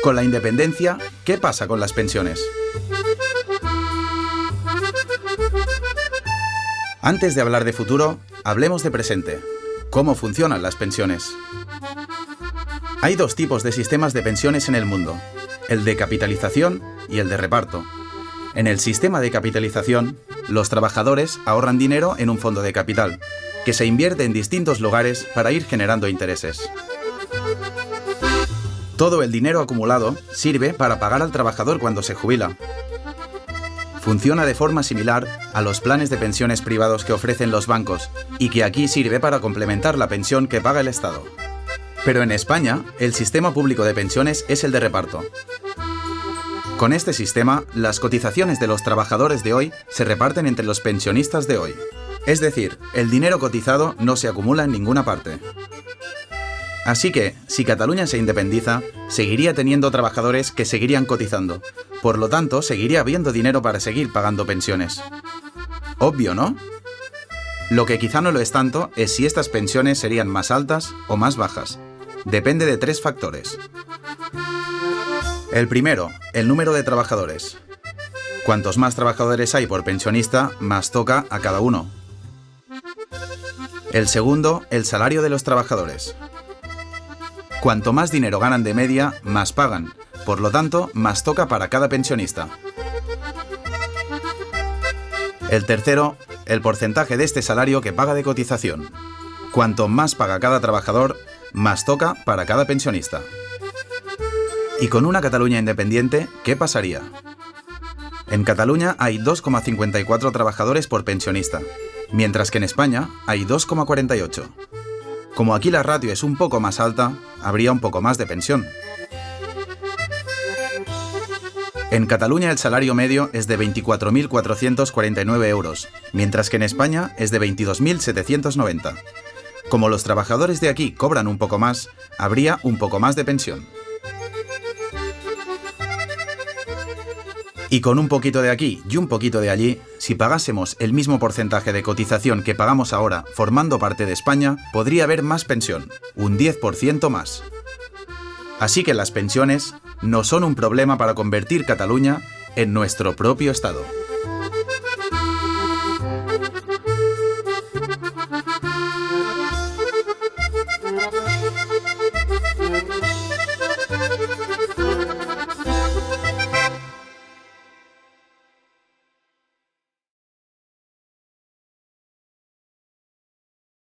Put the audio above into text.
Con la independencia, ¿qué pasa con las pensiones? Antes de hablar de futuro, hablemos de presente. ¿Cómo funcionan las pensiones? Hay dos tipos de sistemas de pensiones en el mundo, el de capitalización y el de reparto. En el sistema de capitalización, los trabajadores ahorran dinero en un fondo de capital, que se invierte en distintos lugares para ir generando intereses. Todo el dinero acumulado sirve para pagar al trabajador cuando se jubila. Funciona de forma similar a los planes de pensiones privados que ofrecen los bancos y que aquí sirve para complementar la pensión que paga el Estado. Pero en España, el sistema público de pensiones es el de reparto. Con este sistema, las cotizaciones de los trabajadores de hoy se reparten entre los pensionistas de hoy. Es decir, el dinero cotizado no se acumula en ninguna parte. Así que, si Cataluña se independiza, seguiría teniendo trabajadores que seguirían cotizando. Por lo tanto, seguiría habiendo dinero para seguir pagando pensiones. Obvio, ¿no? Lo que quizá no lo es tanto es si estas pensiones serían más altas o más bajas. Depende de tres factores. El primero, el número de trabajadores. Cuantos más trabajadores hay por pensionista, más toca a cada uno. El segundo, el salario de los trabajadores. Cuanto más dinero ganan de media, más pagan. Por lo tanto, más toca para cada pensionista. El tercero, el porcentaje de este salario que paga de cotización. Cuanto más paga cada trabajador, más toca para cada pensionista. ¿Y con una Cataluña independiente, qué pasaría? En Cataluña hay 2,54 trabajadores por pensionista, mientras que en España hay 2,48. Como aquí la ratio es un poco más alta, habría un poco más de pensión. En Cataluña el salario medio es de 24.449 euros, mientras que en España es de 22.790. Como los trabajadores de aquí cobran un poco más, habría un poco más de pensión. Y con un poquito de aquí y un poquito de allí, si pagásemos el mismo porcentaje de cotización que pagamos ahora formando parte de España, podría haber más pensión, un 10% más. Así que las pensiones no son un problema para convertir Cataluña en nuestro propio Estado.